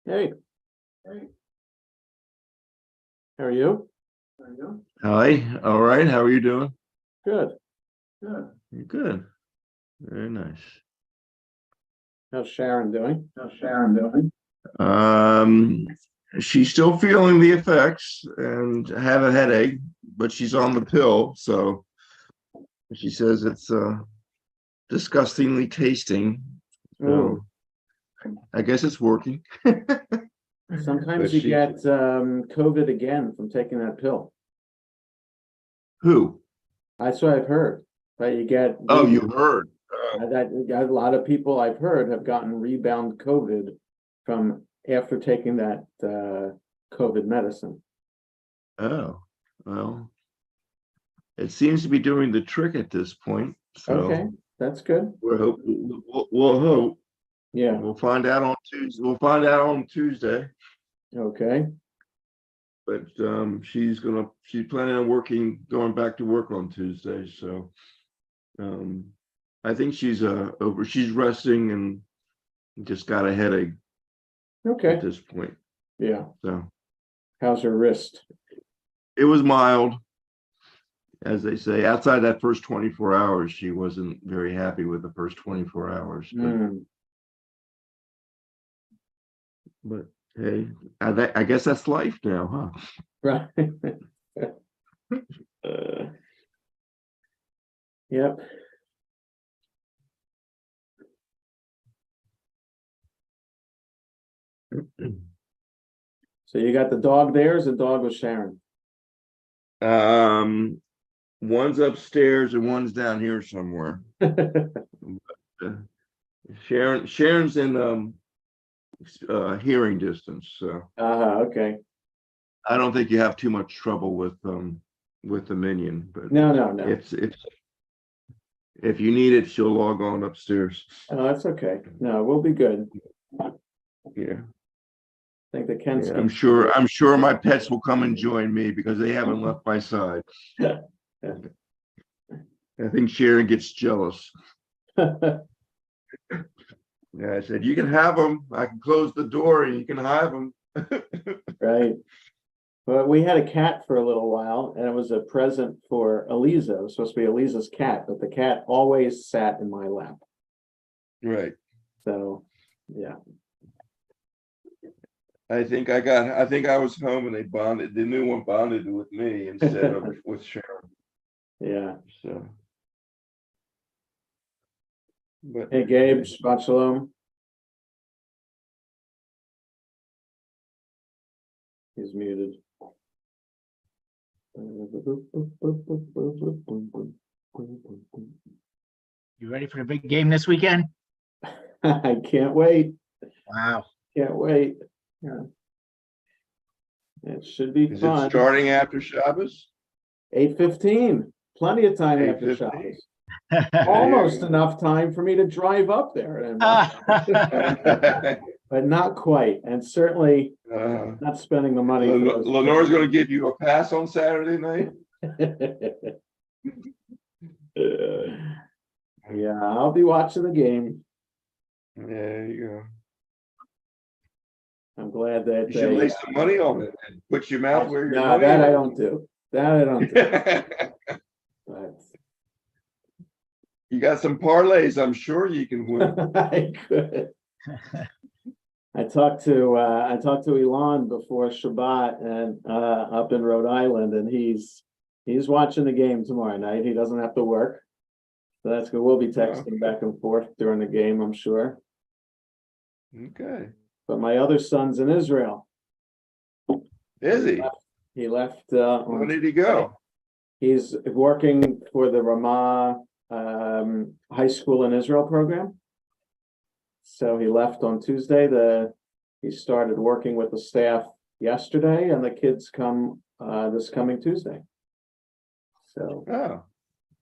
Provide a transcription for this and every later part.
Hey, how are you? Hi, all right. How are you doing? Good. You're good. Very nice. How's Sharon doing? Um, she's still feeling the effects and have a headache, but she's on the pill. So she says it's disgustingly tasting. Oh, So I guess it's working. sometimes But you she, get COVID again from taking that pill. who? That's what I've heard. But you get Oh, you heard. a lot of people I've heard have gotten rebound COVID from after taking that COVID medicine. Oh, well, it seems to be doing the trick at this point. Okay, So that's good. we'll hope. Yeah. We'll find out on Tuesday. We'll find out on Tuesday. Okay. But she's planning on going back to work on Tuesday. So I think she's she's resting and just got a headache Okay. at this point. Yeah. So How's her wrist? it was mild, as they say. Outside that first 24 hours, she wasn't very happy with the first 24 hours. But hey, I guess that's life now, huh? Right. Yep. So you got the dog there, is the dog with Sharon? One's upstairs and one's down here somewhere. Uh, Sharon's in hearing distance, so Okay. I don't think you have too much trouble with the minion. But No. if you need it, she'll log on upstairs. Oh, that's okay. No, we'll be good. Yeah, I think the Kensky. I'm sure my pets will come and join me because they haven't left my side. I think Sharon gets jealous. Yeah, I said, you can have them. I can close the door and you can have them. Right. Well, we had a cat for a little while, and it was a present for Eliza. It was supposed to be Eliza's cat, but the cat always sat in my lap. Right. So, yeah. I think I was home and the new one bonded with me instead of with Sharon. Yeah. So, but Hey, Gabe, Shabbat Shalom. He's muted. You ready for the big game this weekend? I can't wait. Wow. Can't wait. Yeah. It should be is fun. it starting after Shabbos? 8:15. Plenty of time after 8:15. Shabbos. Almost enough time for me to drive up there and but not quite, and certainly not spending the money. Lenore's going to give you a pass on Saturday night. Yeah, I'll be watching the game. There you go. I'm glad that You should lay some money on it and put your mouth where your no, money that is. I don't do. That I don't do. But You got some parlays. I'm sure you can win. I could. I talked to Elon before Shabbat and up in Rhode Island, and he's watching the game tomorrow night. He doesn't have to work, so that's good. We'll be texting back and forth during the game, I'm sure. Okay. But my other son's in Israel. Is he? He left. When did he go? He's working for the Ramah high school in Israel program. So he left on Tuesday. He started working with the staff yesterday, and the kids come this coming Tuesday. So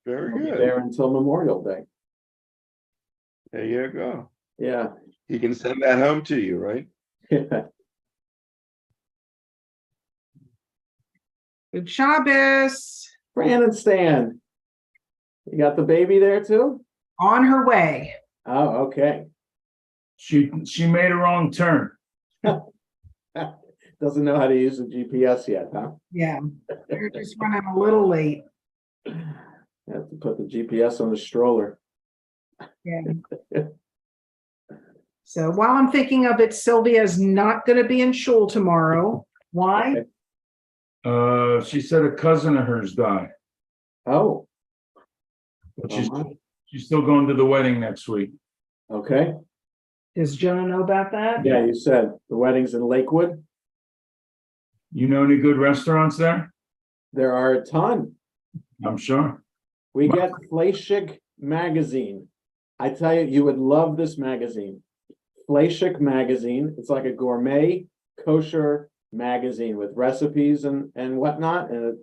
very he'll be good. there until Memorial Day. There you go. Yeah. He can send that home to you, right? Yeah. Good Shabbos. Fran and Stan. You got the baby there too? On her way. Oh, okay. She made a wrong turn. Doesn't know how to use the GPS yet, huh? Yeah, they're just running a little late. You have to put the GPS on the stroller. Yeah. So while I'm thinking of it, Sylvia's not gonna be in shul tomorrow. Why? Okay. She said a cousin of hers died, Oh, but uh-huh. she's still going to the wedding next week. Okay. Does Jonah know about that? Yeah, you said the wedding's in Lakewood. You know any good restaurants there? There are a ton. I'm sure. We get Fleischig magazine. I tell you, you would love this magazine. Fleischig magazine. It's like a gourmet kosher magazine with recipes and whatnot. And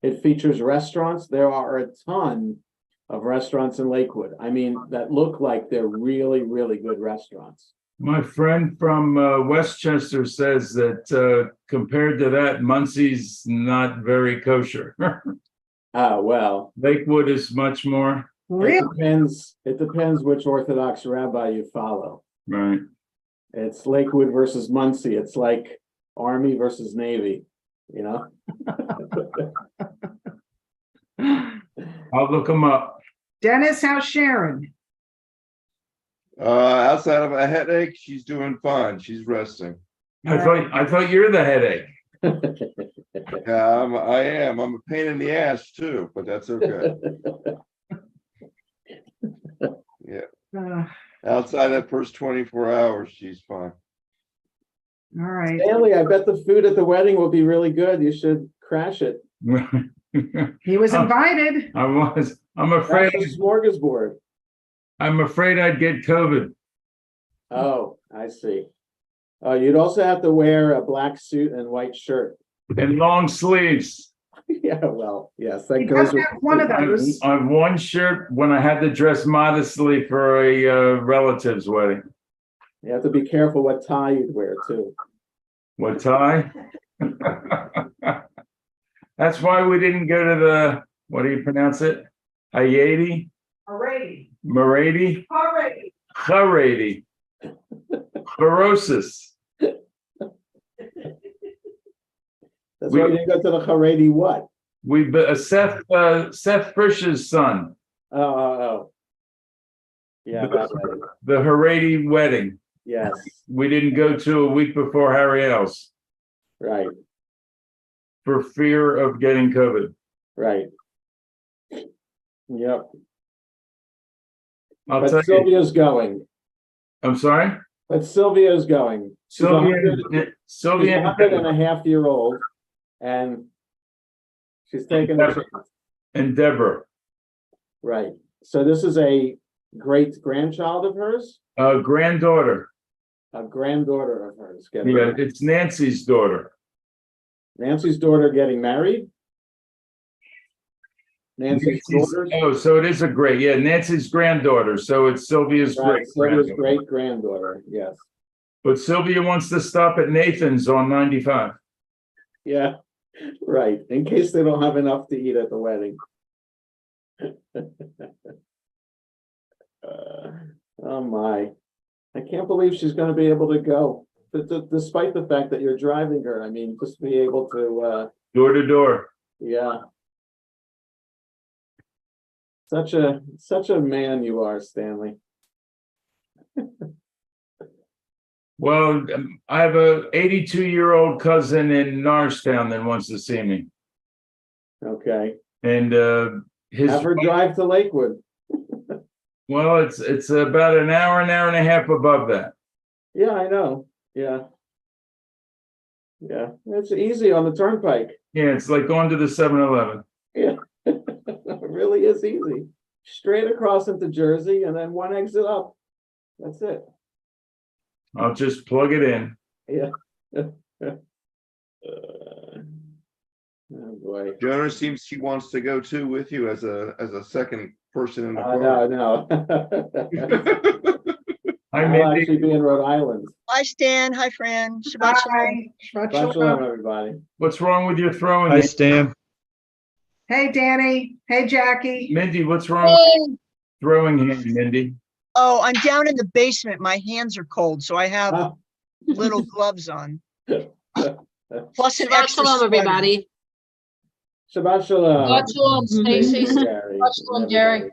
it features restaurants. There are a ton of restaurants in Lakewood. I mean, that look like they're really, really good restaurants. My friend from Westchester says that compared to that, Muncie's not very kosher. Ah, well, Lakewood is much more. Really? it depends which Orthodox rabbi you follow. Right. It's Lakewood versus Muncie. It's like Army versus Navy, you know? I'll look them up. Dennis, how's Sharon? Outside of a headache, she's doing fine. She's resting. I thought you're the headache. Yeah, I am. I'm a pain in the ass too, but that's okay. Uh, Outside that first 24 hours, she's fine. all right. Stanley, I bet the food at the wedding will be really good. You should crash it. He was invited. I'm Crash afraid. the smorgasbord. I'm afraid I'd get COVID. Oh, I see. Oh, you'd also have to wear a black suit and white shirt. And long sleeves. Yeah, well, yes, that He goes does with have one of those. On one shirt when I had to dress modestly for a relative's wedding. You have to be careful what tie you'd wear too. What tie? That's why we didn't go to the, what do you pronounce it? Hayati? Alrighty. Maradi? Alrighty. Haredi. Ferocis. That's why you didn't go to the Haredi what? Seth Frisch's son, Oh. Yeah, that way. the Haredi wedding. Yes, We didn't go to a week before Harriel's right, for fear of getting COVID. right. Yep. I'll But tell you. Sylvia's going. I'm sorry? But Sylvia's going. She's a Sylvia 100-and-a-half-year-old, and she's taking a chance. and Deborah, Right. So this is a great grandchild of hers, granddaughter. a granddaughter of hers getting Yeah, married. it's Nancy's daughter. Nancy's daughter getting married. Nancy's daughter. Oh, so it is a great, yeah, Nancy's granddaughter. So it's Sylvia's Right, Sylvia's great. great granddaughter. Yes. But Sylvia wants to stop at Nathan's on 95. Yeah. Right. In case they don't have enough to eat at the wedding. Oh my. I can't believe she's going to be able to go. Despite the fact that you're driving her, I mean, just be able to, Door to door. yeah. Such a man you are, Stanley. Well, I have a 82-year-old cousin in Norristown that wants to see me. Okay. And his Have her drive to Lakewood. well, it's about an hour and a half above that. Yeah, I know. Yeah. Yeah. It's easy on the turnpike. Yeah, it's like going to the 7-Eleven. Yeah. It really is easy. Straight across into Jersey and then one exit up. That's it. I'll just plug it in. Yeah. Oh boy. Jonah seems she wants to go too with you as a second person in the No. I I'll may actually be in Rhode Island. Hi, Stan. Hi, Fran. Shabbat shalom. Bye. Shabbat Bye, shalom. shalom, everybody. What's wrong with your throwing? Hi, Stan. Hey, Danny. Hey, Jackie. Mindy, what's wrong with Hey. your throwing hand, Mindy? Oh, I'm down in the basement. My hands are cold, so I have Ah. little gloves on. plus an Shabbat extra shalom, sweater. everybody. Shabbat shalom. Shabbat shalom, Stacy. Gary, Shabbat shalom, Gary.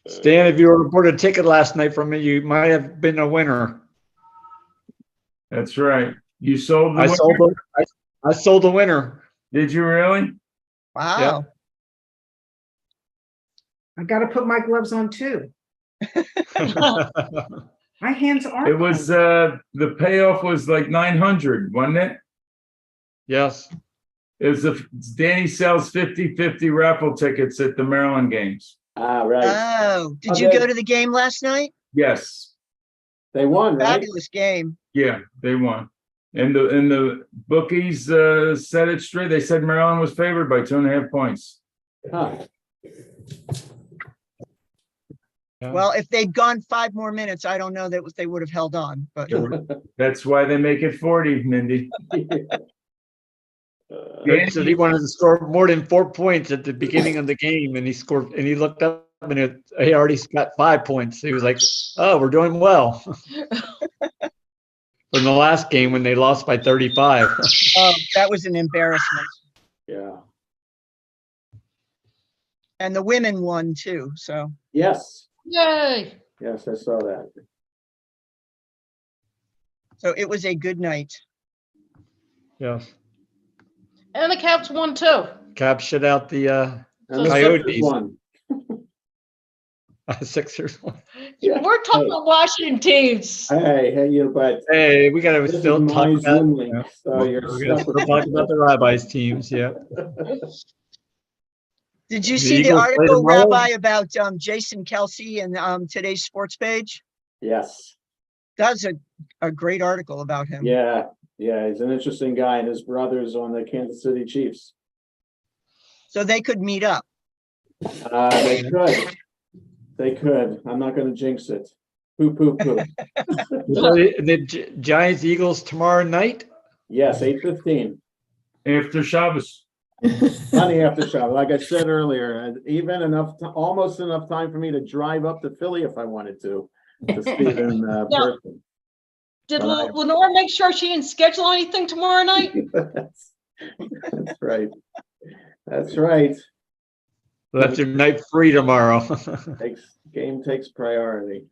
Stan, if you were bought a ticket last night from me, you might have been a winner. That's right. You sold the I sold winner? I sold the winner. Did you really? Wow. I gotta put my gloves on too. My hands are. It was, the payoff was like 900, wasn't it? Yes. It was Danny sells 50-50 raffle tickets at the Maryland games. Ah, right. Oh, did you Okay. go to the game last night? Yes. They won, right? Fabulous game. Yeah, they won. And the bookies said it straight. They said Maryland was favored by 2.5 points. Huh. Yeah. Well, if they'd gone 5 more minutes, I don't know that they would have held on, but That's why they make it 40, Mindy. Coach said he wanted to score more than 4 points at the beginning of the game, and he looked up and he already got 5 points. He was like, "Oh, we're doing well." From the last game when they lost by 35. that was an embarrassment. Yeah. And the women won too, so. Yes. Yay. Yes, I saw that. So it was a good night. Yes. And the Caps won too. Cap shut out the And the Coyotes. Sixers won. Sixers. Yeah. We're talking about Washington teams. Hey, you, but Hey, we gotta this is still my talk about. Zoom link, so We you're gotta stuck still with talk about the Rabbi's teams. Yeah. Did you The see the Eagles play article, tomorrow? Rabbi, about Jason Kelsey and today's sports page? Yes. That's a great article about him. Yeah. Yeah. He's an interesting guy, and his brother's on the Kansas City Chiefs. So they could meet up. They could. They could. I'm not going to jinx it. Poo, poo, poo. So the Giants Eagles tomorrow night. Yes, 8:15. After Shabbos. Honey, after Shabbat. Like I said earlier, even almost enough time for me to drive up to Philly if I wanted to see it in person. Did Right. Lenore make sure she didn't schedule anything tomorrow night? That's right. That's right. That's your night free tomorrow. Game takes priority.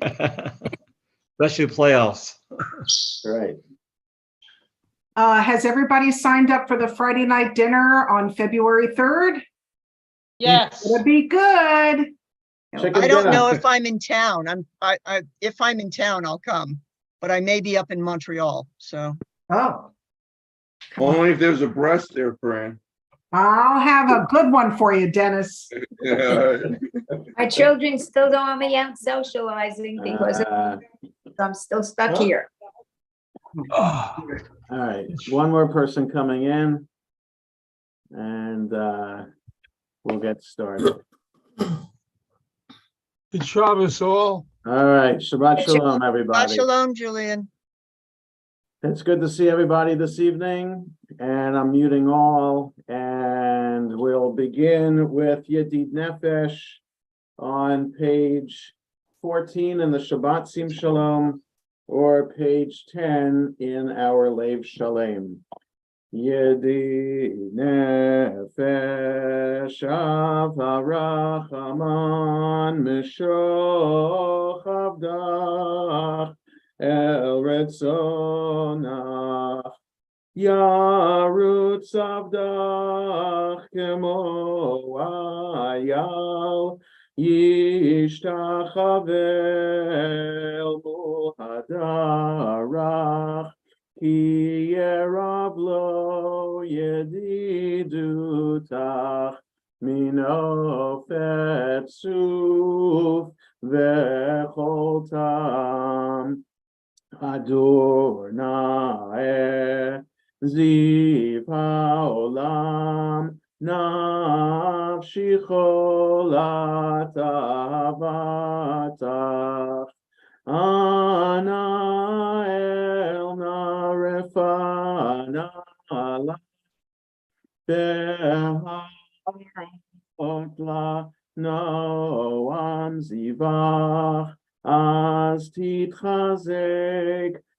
Especially playoffs. Right. Has everybody signed up for the Friday night dinner on February 3rd? Yes. It'll be good. Chicken I don't dinner. know if I'm in town. If I'm in town, I'll come, but I may be up in Montreal. So Oh, Only if there's a breast there, Fran. I'll have a good one for you, Dennis. My children still don't want me out socializing because I'm still stuck Oh. here. All right. One more person coming in, and we'll get started. Good Shabbos all. All right. Shabbat shalom, everybody. Shalom, Julian. It's good to see everybody this evening, and I'm muting all, and we'll begin with Yedid Nefesh on page 14 in the Shabbat Sim Shalom, or page 10 in our Lev Shalem. Yedid Nefesh Avarachaman Mishoch Avdach El Retzonach Yarutz Avdach Kemo Ayal Yishtachavel Muhadarach Ki Yerav Lo Yedidutach Minofet Suf Vechol Tam Adonai Ziv Haolam Nafshi Cholat Avatach Ana El Narefana La Beha'otla Noam Zivach Az Titchazek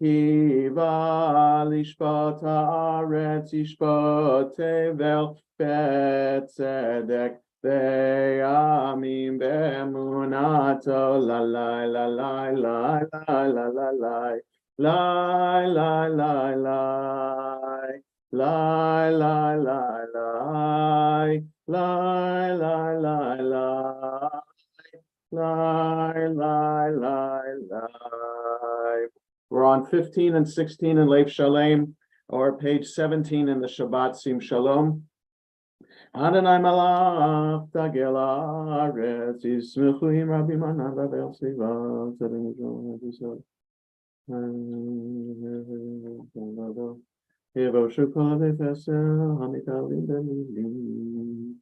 Kiva lishpat haaretz yishpat tevel betzedek ve'amim be'emunato la la la la la la la la la la la la la lie, lie, lie, lie, lie, lie, lie, lie, lie, lie, lie. We're on 15 and 16 in Leif Shalem, or page 17 in the Shabbat Sim Shalom. Adonai malach tagel haaretz yismechu im rabbi manav v'el siva tzaddim yisrael v'yisrael. Yevoshu kol v'fesel hamitalim b'milim.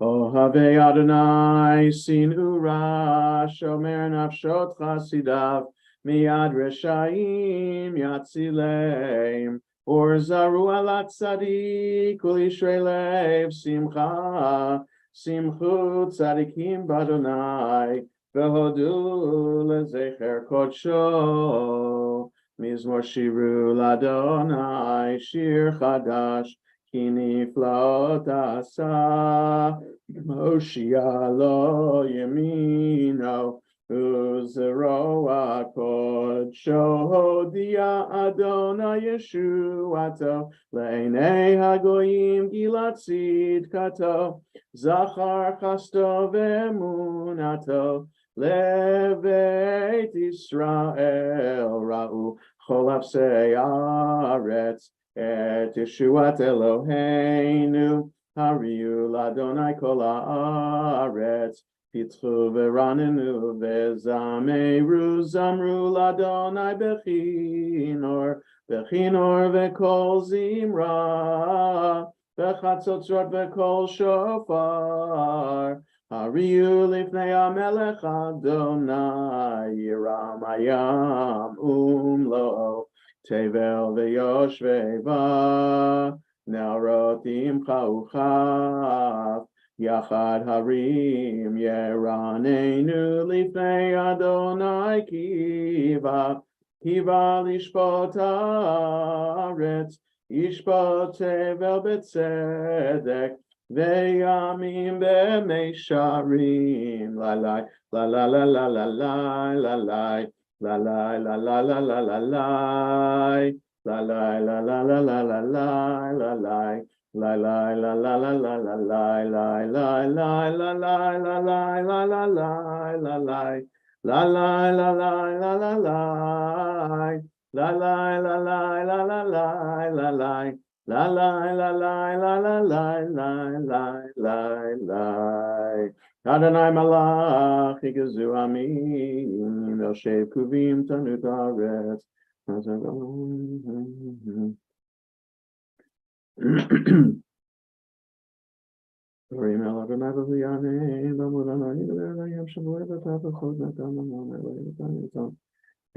Ohavei Adonai sinu ra shomer nafshot chasidav miyad reshaim yatzileim or zaru alat tzadik ulishrei lev simcha simchu tzadikim b'Adonai v'hodu lezecher kodsho mizmor shiru ladonai shir chadash Kini flot asa Moshia lo yemino Uzero akod Shohodia Adonai Yeshuato Le'nei hagoyim gilat tzidkato Zachar chasto ve'emunato Leveit Yisrael ra'u Cholav se'aretz Et Yeshuat Eloheinu, Hariu Ladonai Kol Haaretz, Pitchu Veranenu Vezameru Zamru Ladonai Bechinor, Bechinor Vekol Zimra, Bechatzotzot Vekol Shofar, Hariu Lifnei HaMelech Adonai, Yiram Hayam Umlo. Tevel ve'yoshvei Narotim chauchav Yachad harim Yeranenu lifnei Adonai kiva Kiva lishpot haaretz Yishpot tevel betzedek Ve'yamim be'meisharim La la la la la la la la la la La la la la la la la la la la la la la la la la la la La la la la la la la la la la la la la la la la la la la la La la la la la la la La la la la la la la la la La la la la la la la la Adonai malach yigazu amim Yoshev kuvim tanut haaretz. Dorim el Adonai v'yanein b'amud Adonai v'yam shavuot v'tavachot natam amon v'yam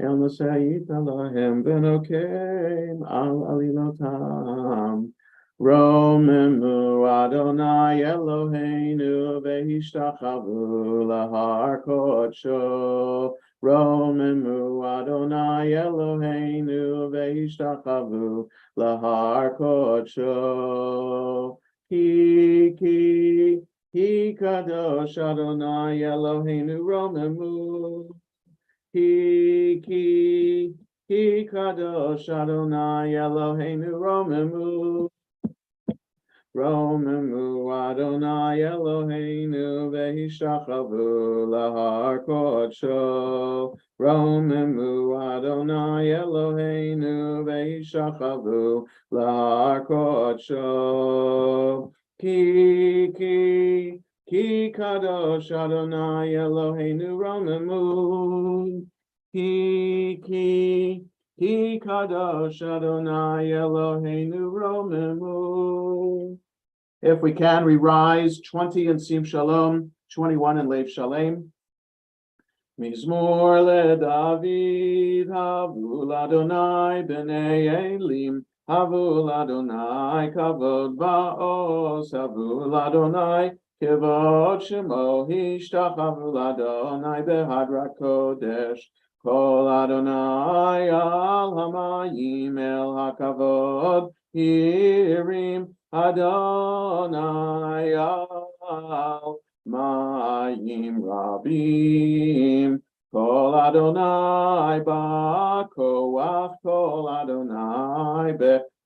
el nosayit alahem benokeim al alilotam. Romemu Adonai Eloheinu v'hishtachavu lahar kodsho. Romemu Adonai Eloheinu v'hishtachavu lahar kodsho. Ki kadosh Adonai Eloheinu romemu. Ki kadosh Adonai Eloheinu romemu. Romemu Adonai Eloheinu v'hishtachavu lahar kodsho. Romemu Adonai Eloheinu v'hishtachavu lahar kodsho. Ki kadosh Adonai Eloheinu romemu. Ki kadosh Adonai Eloheinu romemu. If we can, we rise 20 in Sim Shalom, 21 in Leif Shalem. Mizmor leDavid, Havul Adonai b'nei Elim, Havul Adonai kavod ba'os, Havul Adonai Kivot Shemo Hishtachavu Ladonai Behadrat Kodesh Kol Adonai Al Hamayim El Hakavod Hirim Adonai Al Mayim Rabim Kol Adonai Ba'koach Kol Adonai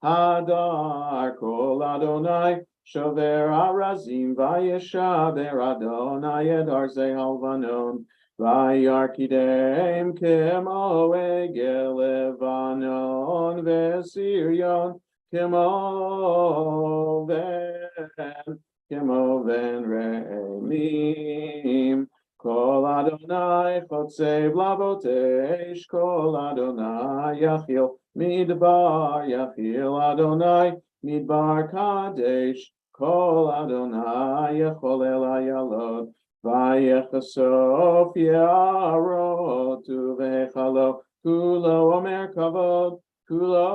Behadar Kol Adonai Shover Arazim Vayeshaber Adonai Ed Arzei Halvanon Vayarkidem Kemo Egel Levanon Vesirion Kemo Ven Re'elim Kol Adonai Chotzev Lavotesh Kol Adonai Yachil Midbar Yachil Adonai Midbar Kadesh Kol Adonai Yecholel Ayalot Vayechasof Yarot Uvechalo Kulo Omer Kavod Kulo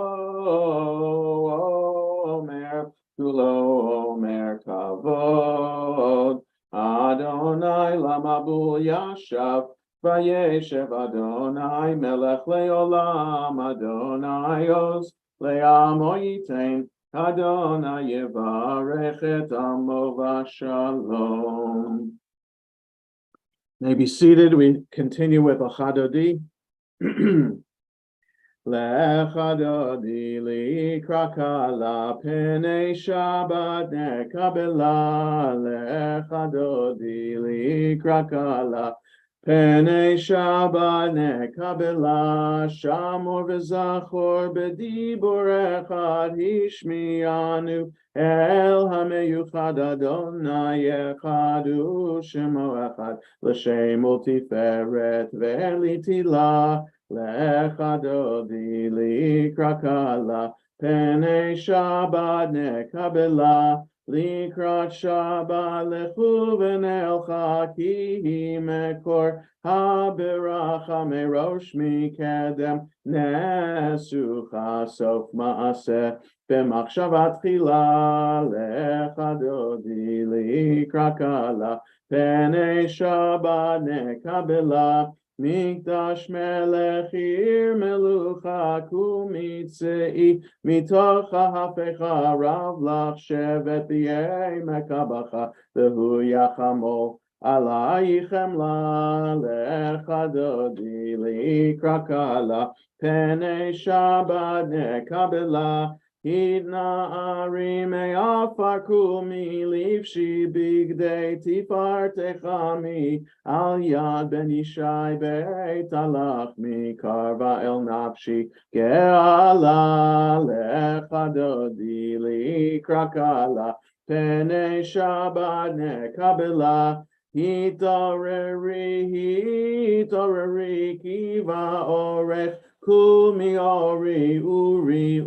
Omer Kavod Adonai Lamabul Yashav Vayeshev Adonai Melech Leolam Adonai Oz Le'amo Yitain Adonai Yevarech et Amo V'Shalom. May be seated. We continue with Achadodi. Lechadodi likrakala penei Shabbat nekabela. Lechadodi likrakala penei Shabbat nekabela. Shamor v'zachor b'dibur echad hishmianu el hameyuchad Adonai echadu shemo echad l'shem ultiferet ve'litila. Lechadodi likrakala penei Shabbat nekabela. Likrat Shabbat lechu v'nelcha ki hi mekor haberacha merosh mikedem nesucha sof maaseh b'machshavat tchila. Lechadodi likrakala penei Shabbat nekabela. Mikdash melech ir melucha kumitzei mitoch hafecha rav lach shevet b'yei mekabacha v'hu yachamol alayichem la. Lechadodi likrakala penei Shabbat nekabela. Hidna arim me'afar mi livshi bigdei tifartechami al yad ben Yishai beit alach mi karva el nafshi ge'ala. Lechadodi likrakala penei Shabbat nekabela. Hitoreri kiva orech kumi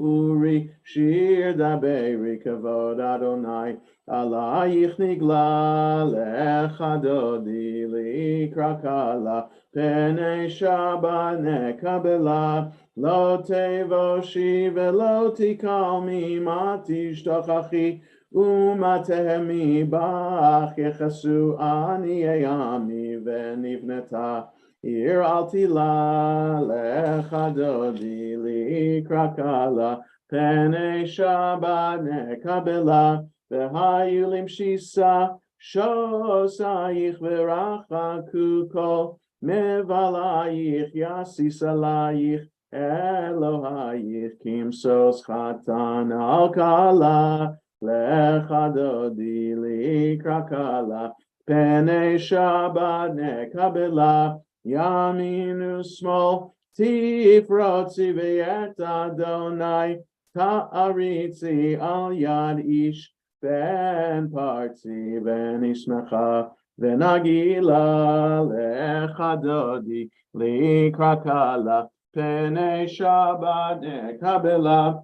uri shir daberi kavod Adonai alayich nigla. Lechadodi likrakala penei Shabbat nekabela. Lo tevoshi velo tikalmi matishtochachi umatehemi bach yechasu aniyei ami venivneta ir altila. Lechadodi likrakala penei Shabbat nekabela. V'hayulim shisa shosayich v'rachaku kol mevalayich yasisalayich Elohayich kimsos chatan al kala. Lechadodi likrakala penei Shabbat nekabela. Yaminu smol tifrotzi v'yet Adonai ta'aritzi al yad ish ben partzi ben ishmecha v'nagila. Lechadodi likrakala penei Shabbat nekabela.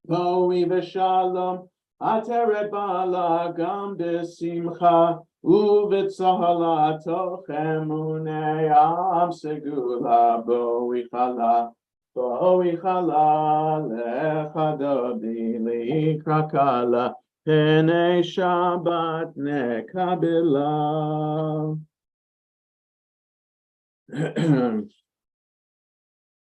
Boi v'shalom ateret bala gam b'simcha u'v'tzohala tochem u'ne'am segula. Boi chala lechadodi likrakala Pene Shabbat Nekabila.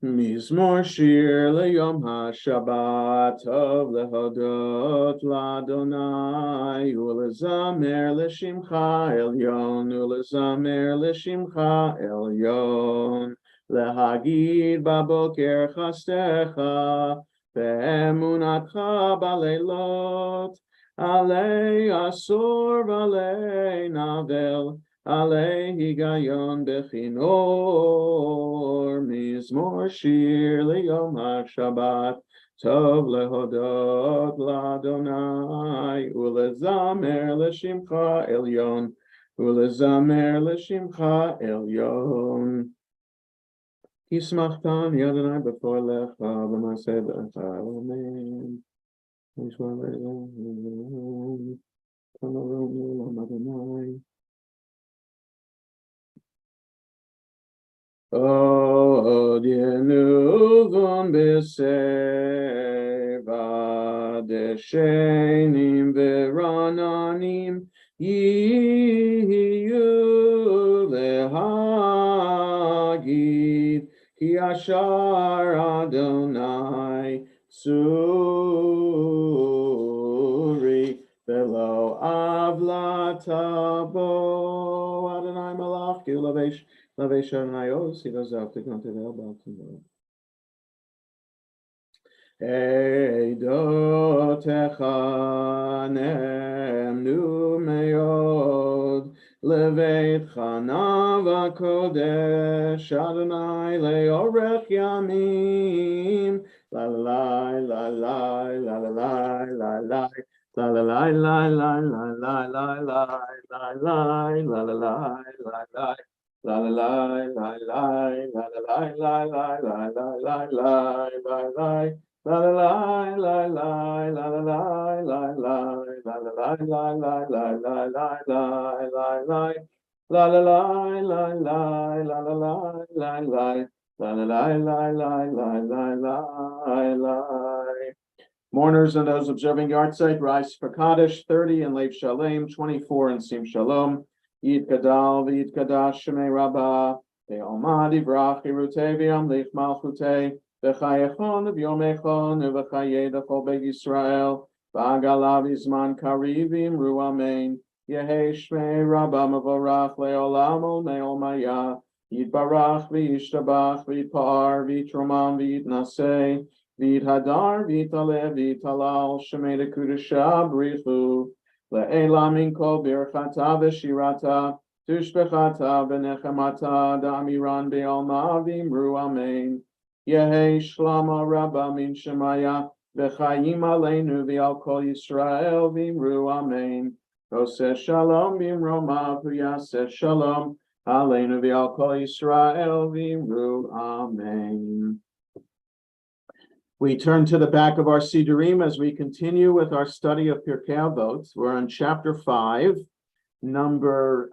Mizmor Shir Leyom HaShabbat Tov Lehodot LaDonai Ulezamer Leshimcha Elyon Ulezamer Leshimcha Elyon Lehagid Baboker Chastecha Be'emunatcha Balelot Alei Asur Valei Navel Alei Higayon Bechinor Mizmor Shir Leyom HaShabbat Tov Lehodot LaDonai Ulezamer Leshimcha Elyon Ulezamer Leshimcha Elyon Yismachtan Yadonai B'for Lecha B'maseh B'echa Amen. Od yenuvon b'seva deshenim v'rananim yiyu lehagid ki ashar Adonai suri velo avlatabo Adonai malach ki lavesh Laveshonayos, he goes out to go to the elbow tomorrow. Eidotecha nemnu meod leveit chanav kodesh Adonai leorech yamim la la la la la la la la la. La la la la la la la la la la la la la la la. La la la la la la la la la la la la la la la. La la la la la la la la la la. La la la la la la la la la la la. La la la la la la la la la la. La la la la la la la la. Mourners and those observing yahrzeit rise for Kaddish 30 in Lev Shalem, 24 in Sim Shalom. Yid Gadal v'Yid Kadash Shemei Rabba Ve'Almad Yivrach Yerutei V'Yamlich Malchutei V'Chayechon V'Yomechon V'Chayei D'Chol Beit Yisrael V'Agalav Yizman Kariv V'Imru Amen Yehei Shmei Rabba Mevorach Le'Olam Ol Me'ol Maya Yitbarach V'Yishtabach V'Yitpar V'Yitromam V'Yitnasei V'Yithadar V'Yitalev V'Yitalal Shemei D'Kudesha B'Richu Le'ela min kol birchata v'shirata tushbechata v'nechemata da'amiran be'alma v'imru amen. Yehei shlama rabba min shemaya v'chayim aleinu v'al kol Yisrael v'imru amen. Oseh shalom b'imromav v'yaseh shalom aleinu v'al kol Yisrael v'imru amen. We turn to the back of our Sidurim as we continue with our study of Pirkei Avot. We're on chapter 5, number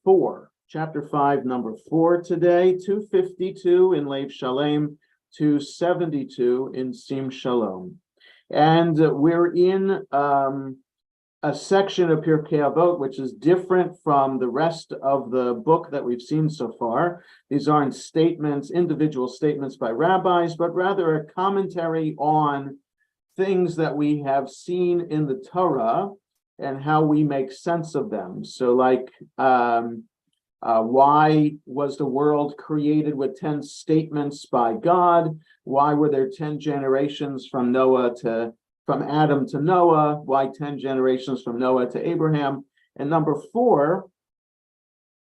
4. Chapter 5, number 4 today, 252 in Lev Shalem, 272 in Sim Shalom. And we're in a section of Pirkei Avot which is different from the rest of the book that we've seen so far. These aren't statements, individual statements by rabbis, but rather a commentary on things that we have seen in the Torah and how we make sense of them. So like, why was the world created with 10 statements by God? Why were there 10 generations from Adam to Noah? Why 10 generations from Noah to Abraham? And number 4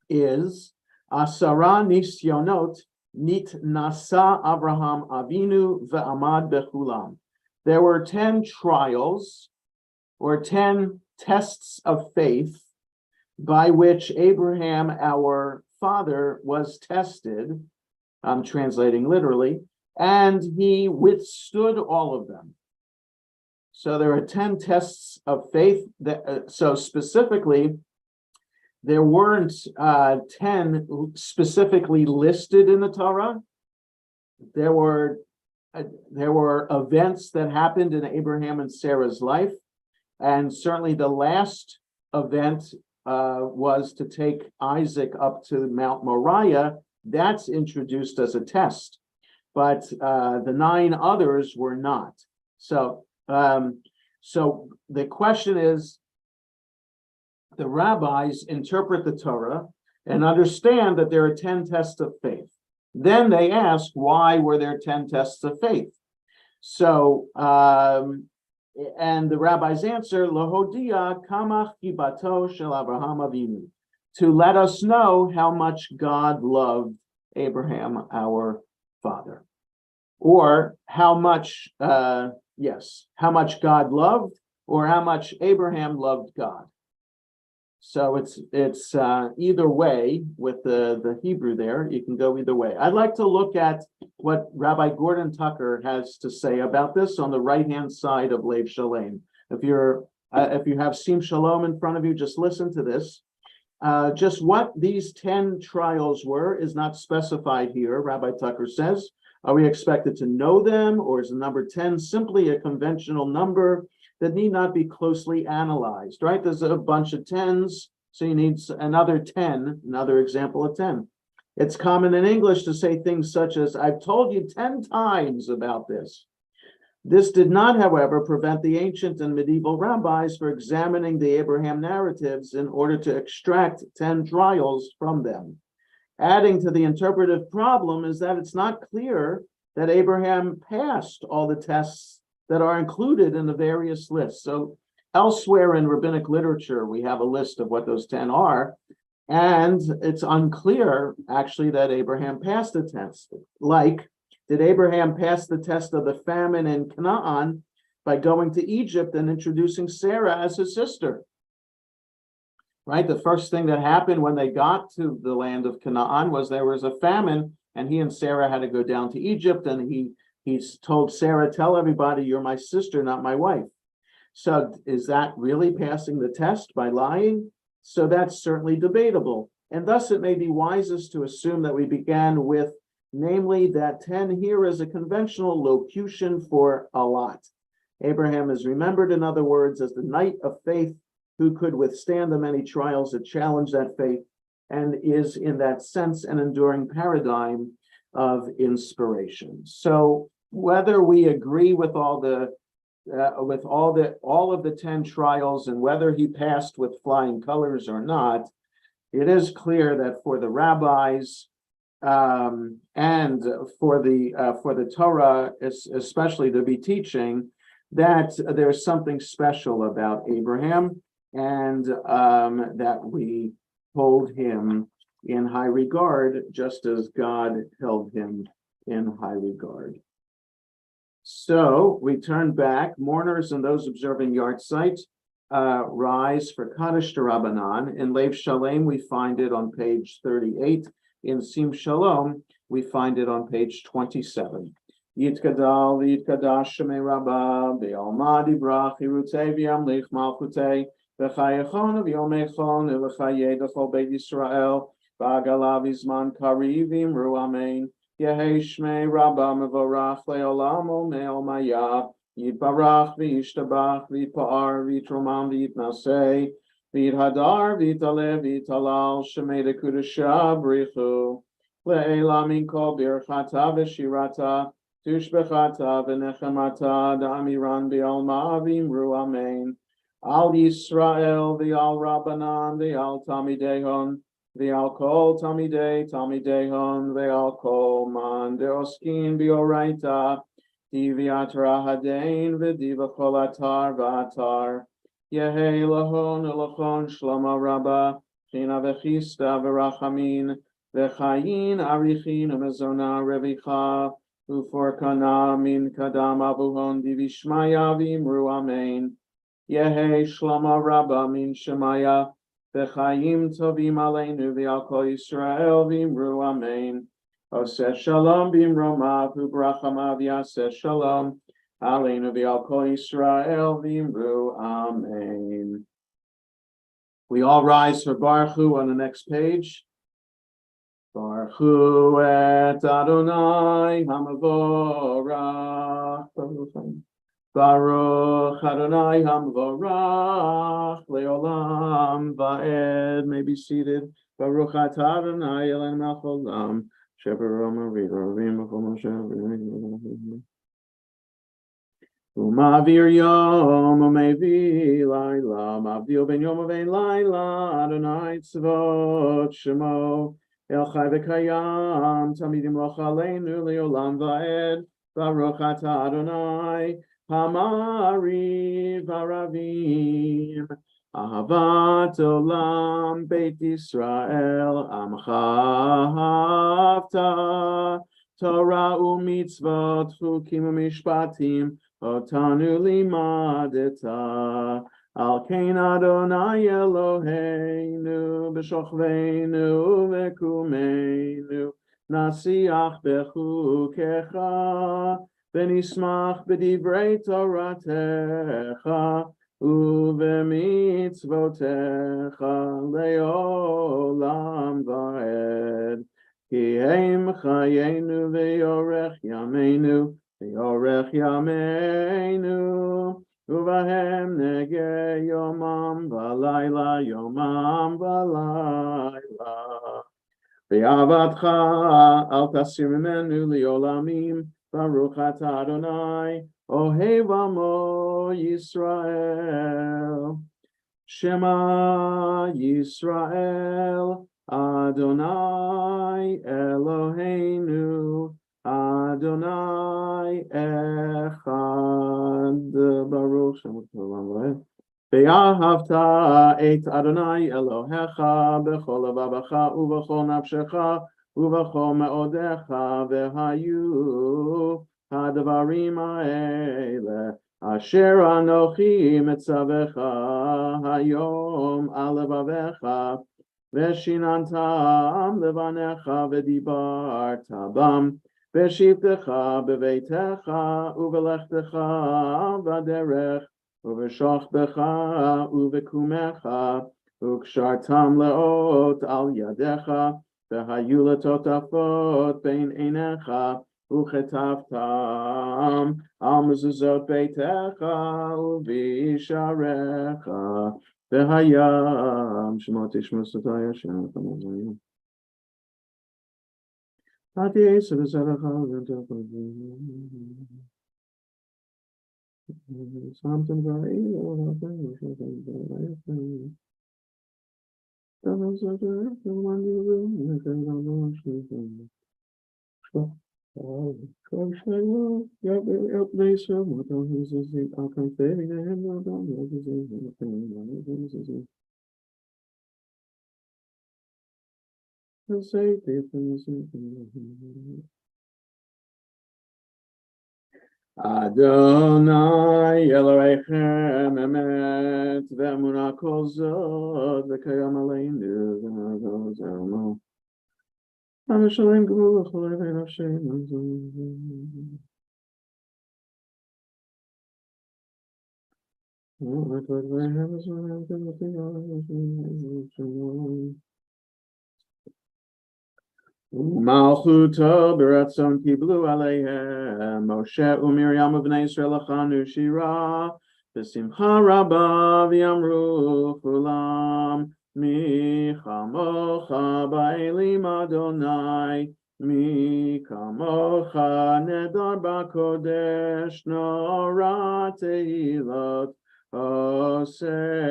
is Asara Nisyonot Nit Nasa Abraham Avinu Ve'amad Bechulam. There were 10 trials or 10 tests of faith by which Abraham, our father, was tested. I'm translating literally, and he withstood all of them. So there are 10 tests of faith. So specifically, there weren't 10 specifically listed in the Torah. There were events that happened in Abraham and Sarah's life, And certainly the last event was to take Isaac up to Mount Moriah. That's introduced as a test, but the 9 others were not. So the question is, the rabbis interpret the Torah and understand that there are 10 tests of faith. Then they ask, why were there 10 tests of faith? So, and the rabbis answer, Lahodia kamach kibato shel Avraham Avinu, to let us know how much God loved Abraham, our father, or how much, how much God loved, or how much Abraham loved God. So it's either way with the Hebrew there. You can go either way. I'd like to look at what Rabbi Gordon Tucker has to say about this on the right-hand side of Lev Shalem. If you have Sim Shalom in front of you, just listen to this. Just what these 10 trials were is not specified here, Rabbi Tucker says. Are we expected to know them, or is the number 10 simply a conventional number that need not be closely analyzed, right? There's a bunch of 10s, so you need another 10, another example of 10. It's common in English to say things such as, I've told you 10 times about this. This did not, however, prevent the ancient and medieval rabbis from examining the Abraham narratives in order to extract 10 trials from them. Adding to the interpretive problem is that it's not clear that Abraham passed all the tests that are included in the various lists. So elsewhere in rabbinic literature, we have a list of what those 10 are, and it's unclear actually that Abraham passed the test. Like, did Abraham pass the test of the famine in Canaan by going to Egypt and introducing Sarah as his sister? Right, the first thing that happened when they got to the land of Canaan was there was a famine, and he and Sarah had to go down to Egypt, and he's told Sarah, tell everybody you're my sister, not my wife. So is that really passing the test by lying? So that's certainly debatable. And thus it may be wisest to assume that we began with, namely that 10 here is a conventional locution for a lot. Abraham is remembered, in other words, as the knight of faith who could withstand the many trials that challenge that faith, and is in that sense an enduring paradigm of inspiration. So whether we agree with all of the 10 trials and whether he passed with flying colors or not, it is clear that for the rabbis and for the Torah, especially to be teaching, that there's something special about Abraham, and that we hold him in high regard, just as God held him in high regard. So we turn back. Mourners and those observing yard sites rise for Kaddish D'Rabbanan. In Lev Shalem, we find it on page 38. In Sim Shalom, we find it on page 27. Yitkadal v'yitkadash shemei Rabba v'yalma dibrach yirutei v'yamlich malchutei v'chayechon v'yomechon v'chayei d'chol beit Yisrael v'agalav izman karivim ru amen. Yehei shmei Rabba mevorach le'olamo me'ol maya yitbarach v'yishtabach v'yitpa'ar v'yitromam v'yitnasei v'yithadar v'yitalev v'yitalal shemei dekudasha brichu le'ela min kol birchata v'shirata tushbechata v'nechemata da'amiran v'alma v'imru amen. Al Yisrael v'al Rabbanan v'al Tamidehon v'al kol Tamidehon v'al kol man de'oskin b'oraita diviat rahadein v'diva kol atar v'atar yehei lahon shlama rabba china v'chista v'rachamin v'chayin arichin u'mezona revicha u'forkana min kadam avuhon divishmaya v'imru amen. Yehei shlama rabba min shemaya v'chayim tovim aleinu v'al kol Yisrael v'imru amen. Oseh shalom b'imromav u'brachamav yaseh shalom aleinu v'al kol Yisrael v'imru amen. We all rise for Baruch Hu on the next page. Baruch Hu et Adonai hamavorach. Baruch Adonai Hamvorach Leolam Vaed. May be seated. Baruch Atah Adonai Eloheinu Melech Haolam. Shebarom Avim V'chol Moshe. Umavir Yom Umevi Laila. Mavdil Ben Yom Uvein Laila. Adonai Tzvot Shemo. El Chai V'Kayam. Tamidim Loch Aleinu Leolam Vaed. Baruch Atah Adonai. Hamari Varavim, Ahavat Olam Beit Yisrael, Amcha Havta, Torah u'mitzvot, chukim u'mishpatim, otanu limadeta, al kein Adonai Eloheinu, b'shochveinu u'vekumeinu, nasiach bechukecha, V'nismach b'divrei Toratecha u'v'mitzvotecha le'olam va'ed. Ki heim chayenu v'yorech yameinu u'vahem nege yomam v'layla V'avatcha al tasir mimenu li'olamim Baruch Atah Adonai, Ohev Amo Yisrael. Shema Yisrael, Adonai Eloheinu, Adonai Echad. Baruch Shema Yisrael. Ve'ahavta et Adonai Elohecha b'chol levavecha u'b'chol nafshecha Uvachol me'odecha v'hayu hadvarim ha'ele asher anochi metzavecha hayom al levavecha v'shinantam levanecha v'dibarta bam v'shivtecha b'veitecha uvelechtecha v'derech uv'shochbecha uv'kumecha u'kshartam le'ot al yadecha V'hayu letotafot bein einecha uchetavtam al mezuzot beitecha u'visharecha v'hayam shemot tishmu sotay Hashem v'tamazayim Ati esav v'zarecha v'tamazayim Samtim v'ayim Adonai Elohechem emet ve'emunah kol zot v'kayam aleinu v'nagol zermo Amashalem gvul v'chol evei nafsheinu Malchuto b'ratzon kiblu aleihem Moshe u'Miriam u'bnei Yisrael achanu shira v'simcha rabba v'yamru chulam mi chamocha ba'elim Adonai mi kamocha nedar b'kodesh nora tehilot osefele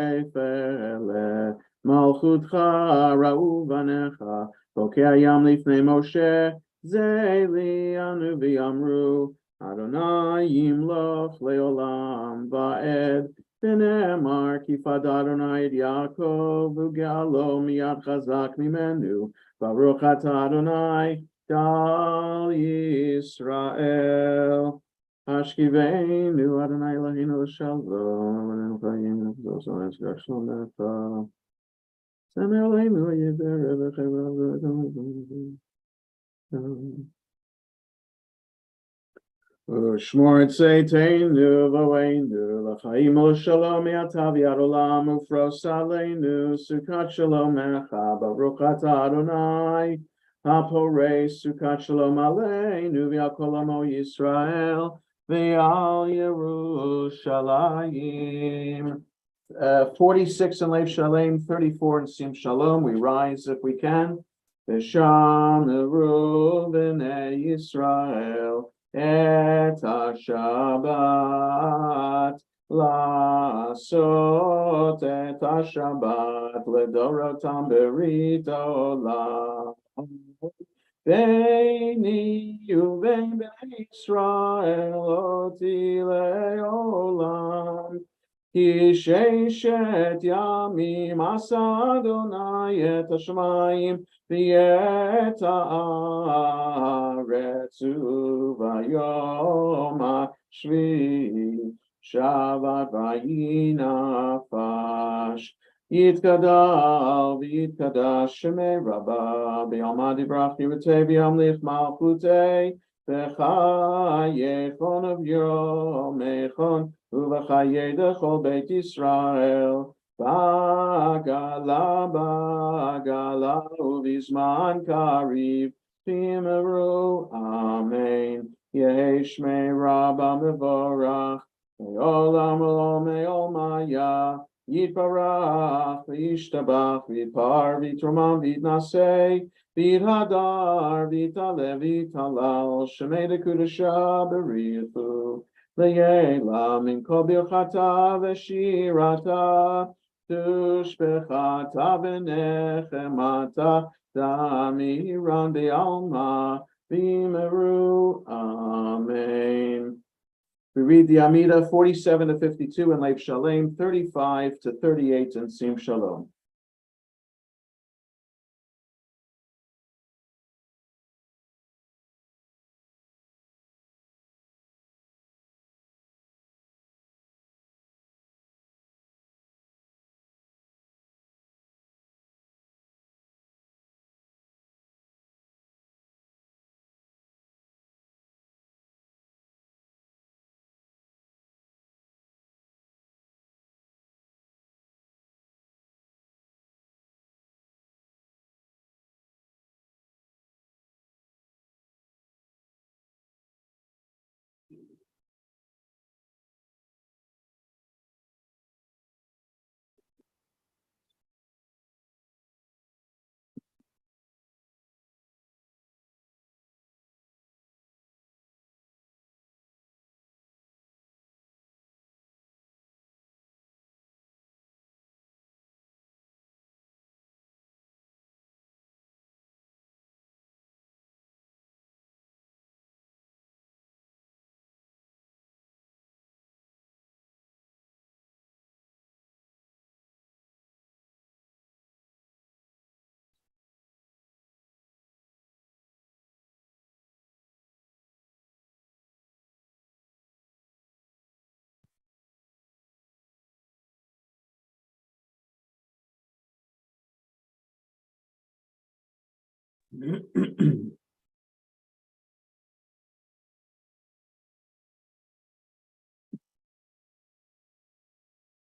malchutcha ra'u vanecha Bokei hayam lifnei Moshe, Zeli anu v'yamru, Adonai yimloch leolam va'ed, v'ne'emar kifad Adonai et Yaakov, v'ge'alo miyad chazak mimenu, Baruch atah Adonai, Dal Yisrael. Hashkiveinu Adonai Eloheinu l'shalom, v'nenu chayim v'zosam esgar shalom lecha. Shmor tzeiteinu v'oeinu l'chaim l'shalom yatav yad olam ufros aleinu sukat shalom echa baruch atah Adonai haporei sukat shalom aleinu v'yakol amo Yisrael Ve'al Yerushalayim. 46 in Lev Shalem, 34 in Sim Shalom. We rise if we can. V'shameru b'nei Yisrael et HaShabbat la'asot et HaShabbat ledorotam berit olam. Beini uvein b'nei Yisrael oti le'olam. Ki sheishet yamim asa Adonai et hashamayim v'et haaretz uvayom hashvi Shabbat vayinafash Yitkadal v'yitkadash shemei Rabba b'yom hadibrach yirutei b'yom lich malchutei v'chayechon of yomechon Uvachaye dechol Beit Yisrael, Bagala, Uvizman Kariv, Timeru, Amen. Yehi Shmei Rabba Mevorach, Me'olam Lo Me'olmaya, Yitbarach, V'yishtabach, V'yipar, V'yitromam, V'yitnasei, V'yithadar, V'yitale, V'yitalal, Shemei Dekudasha, B'riyafu. Le'ela min kol birchata v'shirata tushbechata v'nechemata damiran be'alma v'meru. Amen. We read the Amida 47 to 52 in Lev Shalem, 35 to 38 in Sim Shalom.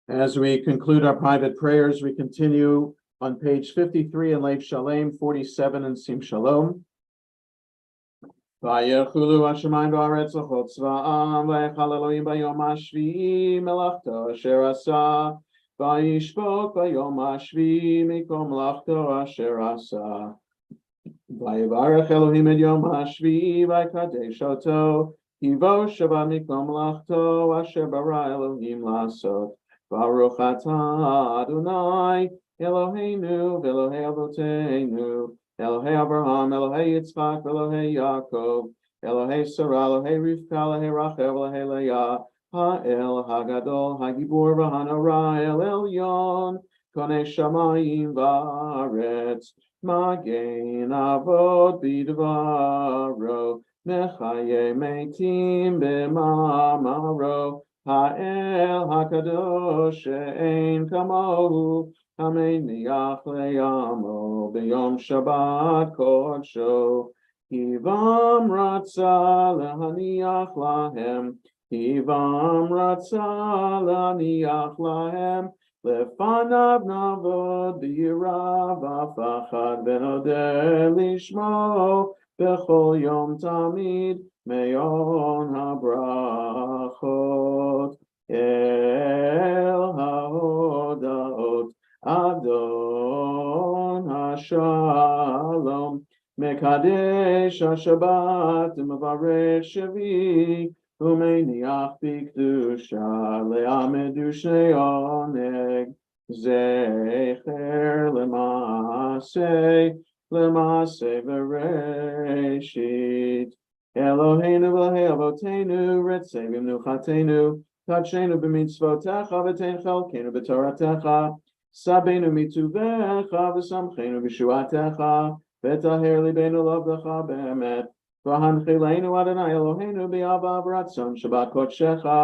As we conclude our private prayers, we continue on page 53 in Lev Shalem, 47 in Sim Shalom. Vayechulu hashemayim v'aretz l'chol tzva'am v'echal Elohim b'yom hashvi'i melachto asher asa v'yishpok b'yom hashvi'i mikom melachto asher asa v'yivarech Elohim et yom hashvi'i v'yikadesh oto kivo shava mikom melachto asher bara Elohim lasot Baruch atah Adonai Eloheinu v'Elohei avoteinu Elohei Abraham, Elohei Yitzchak, Elohei Yaakov, Elohei Sarah, Elohei Rivka, Elohei Rachel, Elohei Leah, Ha'el Hagadol, Hagibur v'Hanara, El Elyon, Konei Shamayim v'Aretz, Magen Avot b'Dvaro, Mechaye Meitim b'Mamaro, Ha'el Hakadosh she'ein kamohu, Hameniach le'amo b'yom Shabbat kodsho. Kivam ratza lehaniach lahem. Kivam ratza lehaniach lahem. Lefanav navod b'yira v'afachad benodeh lishmo. Bechol Yom Tamid Meyon HaBrachot El HaHodaot Adon HaShalom Mekadesh HaShabbat Mevarech Shavi Umeniach Bikdusha Le'amedu Shnei Oneg Zecher Lemase Bereshit Eloheinu v'Elahei Avotenu Retzei V'Mnuchatenu Tadshenu B'Mitzvotecha V'Tein Chalkeinu B'Toratecha Sabenu Mituvecha V'Samchenu B'Shuatecha V'Taher Libeinu L'Avdecha Be'emet V'Hanchileinu Adonai Eloheinu B'Ava V'Ratzon Shabbat Kodshecha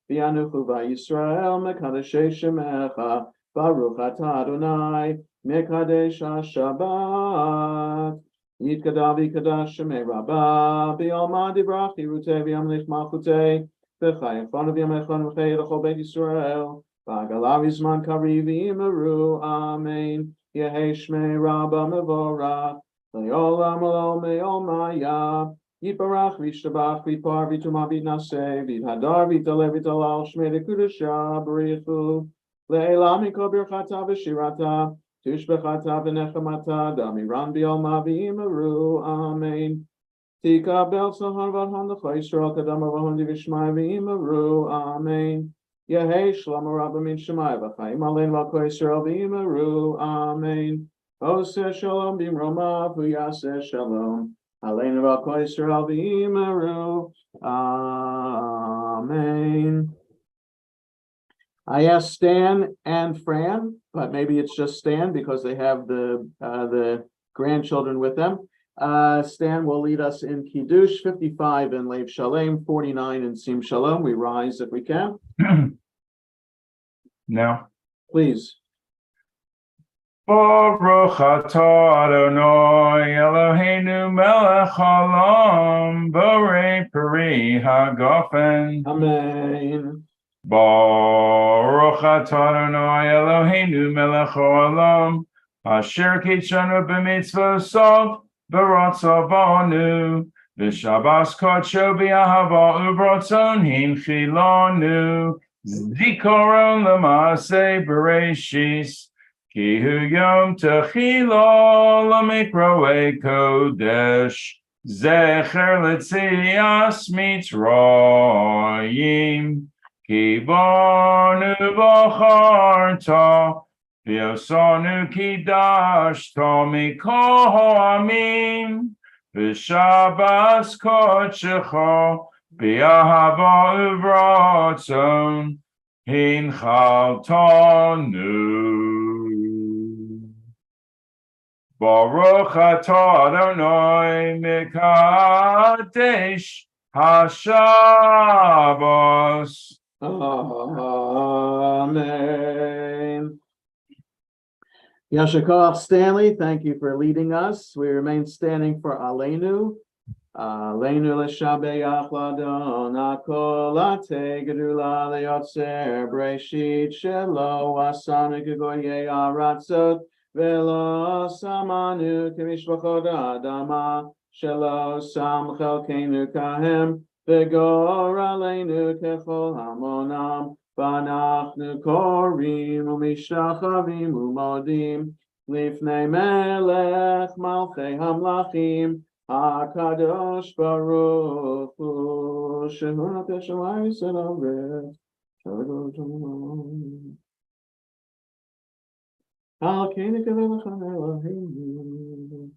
V'Yanuchu V'Yisrael Mekadeshei Shemecha Baruch Atah Adonai Mekadesh HaShabbat Yitkadav Yikadash Shemei Rabba B'Alma Divrach Yirutei V'Yamlich Malchutei V'Chayim Chonu V'Yamechon V'Chei L'Chol Beit Yisrael V'Agalav Yizman Kari V'Yimeru Amen Yehei Shmei Rabba Mevorach Le'olam Olam Me'omaya Yiparach V'Yishtabach V'Yipar V'Tumah V'Naseh V'Yidhadar V'Yitale V'Yitolal Shmei L'Kudusha B'Richu Le'elam Mikol Birchata V'Shirata Tushbechata V'Nechamata Damiran B'Yalma V'imeru Amen Tikabel Sahar V'Han L'Cha Yisrael Kadama V'Hondi V'Shmai V'imeru Amen Yehei Shlomo Rabba Min Shemai V'Chaim Alein V'Al Kol Yisrael V'imeru Amen Oseh Shalom B'Imroma V'Yaseh Shalom Alein V'Al Kol Yisrael V'imeru Amen. I asked Stan and Fran, but maybe it's just Stan because they have the grandchildren with them. Stan will lead us in Kiddush, 55 in Lev Shalem, 49 in Sim Shalom. We rise if we can. Now. Please. Baruch atah Adonai Eloheinu melech haolam borei peri hagafen. Amen. Baruch atah Adonai Eloheinu melech haolam asher kitshanu b'mitzvosav b'ratzavanu v'shabas kodsho b'ahava u'bratzon hinchilanu zikaron l'maaseh bereshis Ki hu yom techila lamikroe kodesh zecher letzias mitzrayim ki banu b'charta v'yosanu kidashta mikol ha'amim v'shabas kodshecha b'ahava u'vratzon hinchaltanu. Baruch atah Adonai mekadesh hashabos. Amen. Yashakov Stanley, thank you for leading us. We remain standing for Aleinu. Aleinu l'shabeach ladon akol ate gedula le'yotzer breshit shelo asanu kegoyei aratzot velo samanu kemishpachot adama shelo sam chelkeinu kahem v'gor aleinu kechol hamonam v'anachnu korim u'mishtachavim u'modim lifnei melech malchei hamlachim HaKadosh Baruch Hu Shehu Noteh Shamayim V'Aretz Al Keinu Kavelecha Eloheinu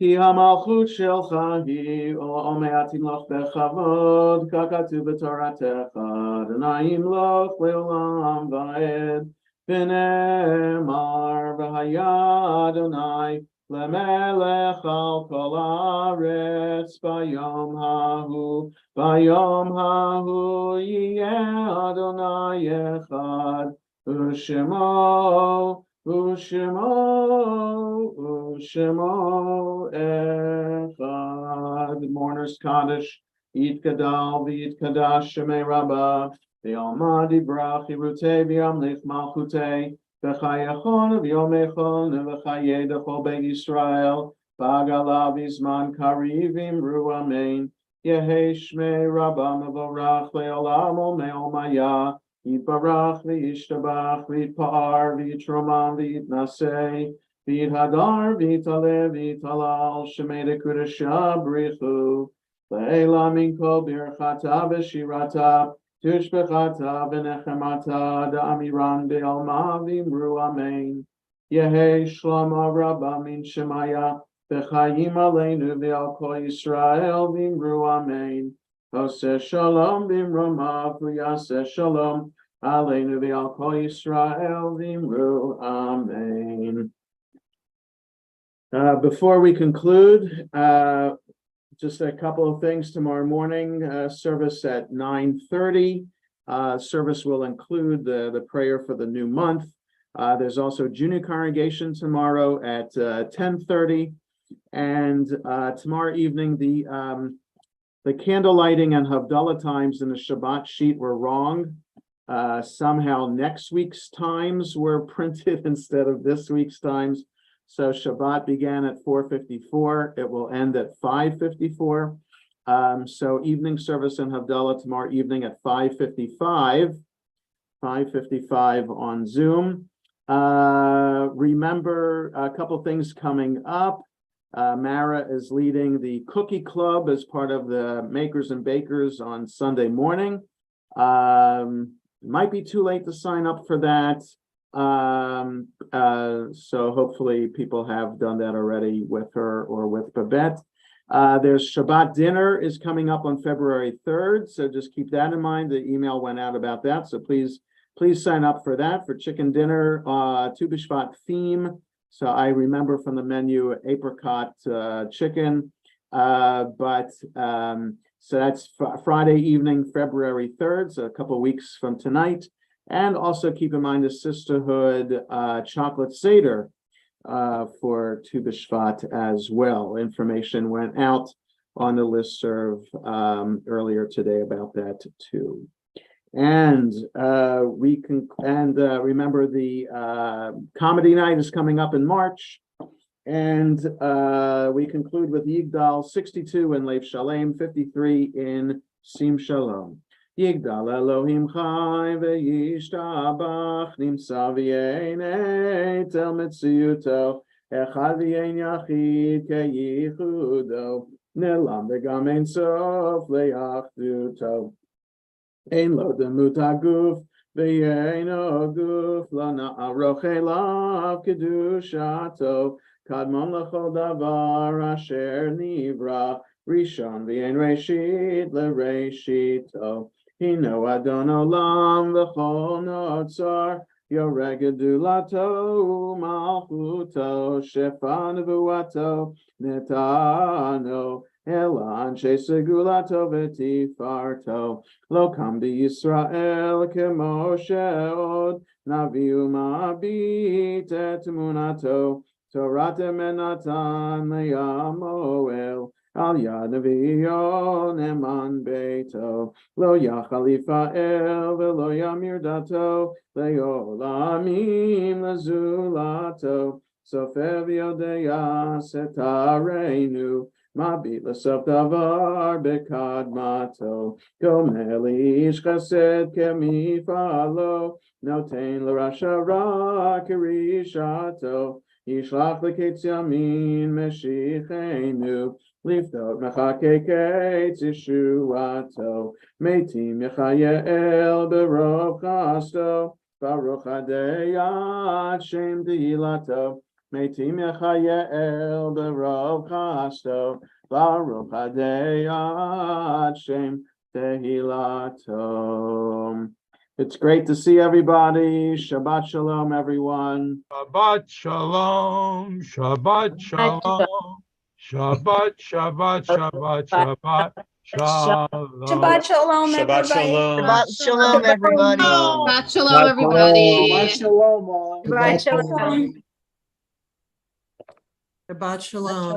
Ki hamalchut shelcha hi omeatim loch bechavod kakatu b'toratecha d'naim loch le'olam va'ed v'nemar v'haya Adonai lemelech al kol haaretz bayom hahu yiyeh Adonai echad u'shemo Echad. Mourners Kaddish, Yit Gadal, V'Yit Kadash, Shemei Rabba, V'yalmadi brachi rutei v'yamlich malchutei v'chayachon v'yomechon v'chayei dechol beit Yisrael v'agala v'zman karivim ru amen. Yehi shmei Rabba mevorach le'olam u'me'ol maya Yitbarach v'yishtabach v'yitpa'ar v'yitromam v'yitnasei v'yithadar v'yitale v'yitalal shemei dekudesha brichu le'ela min kol birchata v'shirata tushbechata v'nechemata da'amiran be'alma v'imru amen. Yehi shlama Rabba min shemaya v'chayim aleinu v'al kol Yisrael v'imru amen. Oseh shalom b'imromav v'yaseh shalom aleinu v'al kol Yisrael v'imru amen. Before we conclude, just a couple of things. Tomorrow morning, service at 9:30. Service will include the prayer for the new month. There's also junior congregation tomorrow at 10:30, and tomorrow evening the candle lighting and Havdalah times in the Shabbat sheet were wrong. Somehow next week's times were printed instead of this week's times. So Shabbat began at 4:54. It will end at 5:54. So evening service and Havdalah tomorrow evening at 5:55. 5:55 on Zoom. Remember a couple things coming up. Mara is leading the cookie club as part of the Makers and Bakers on Sunday morning. Might be too late to sign up for that. So hopefully people have done that already with her or with Babette. There's Shabbat dinner is coming up on February 3rd. So just keep that in mind. The email went out about that. So please sign up for that, for chicken dinner, Tu B'Shvat theme. So I remember from the menu apricot chicken, so that's Friday evening, February 3rd, so a couple of weeks from tonight. And also keep in mind the Sisterhood chocolate Seder for Tu B'Shvat as well. Information went out on the listserv earlier today about that too. And remember the comedy night is coming up in March, and we conclude with Yigdal 62 in Lev Shalem, 53 in Sim Shalom. Yigdal Elohim Chai ve'yishtabach nimsa v'yein tel metziuto echad v'yein yachid ke'yichudo nelam v'gam ein sof le'achduto. Ein lo demut haguf ve'yeino guf lo na'aroch elav kedushato kadmon lechol davar asher nivra rishon v'yein reshit le'reshito hino adon olam v'chol notzar yoreh gedulato malchuto shefa nevuato netano Elan shesegulato v'tifarto lo kam b'Yisrael k'Moshe od naviu ma'abit et emunato Torah menatan le'amoel al yad nevi'o neman beito lo yachal yifa'el v'lo yamir dato le'olamim lezulato sofer v'yodeya setarenu Mabit l'sof davar bekadmato Gomel ish chesed kemifalo Noten l'rasha ra kirishato Yishlach l'ketz yamin meshichenu Liftot mechake ketz yeshuato Meitim yechayel berov chasto Baruch adei Shem tehilato Meitim yechayel berov chasto Baruch adei Shem tehilato. It's great to see everybody. Shabbat shalom, everyone. Shabbat shalom, Shabbat shalom, Shabbat, Shabbat, Shabbat, Shabbat, shalom. Shabbat shalom, Shabbat everybody. shalom. Shabbat shalom, everybody. Shabbat shalom, everybody. Shalom all. Shabbat shalom. Shabbat shalom.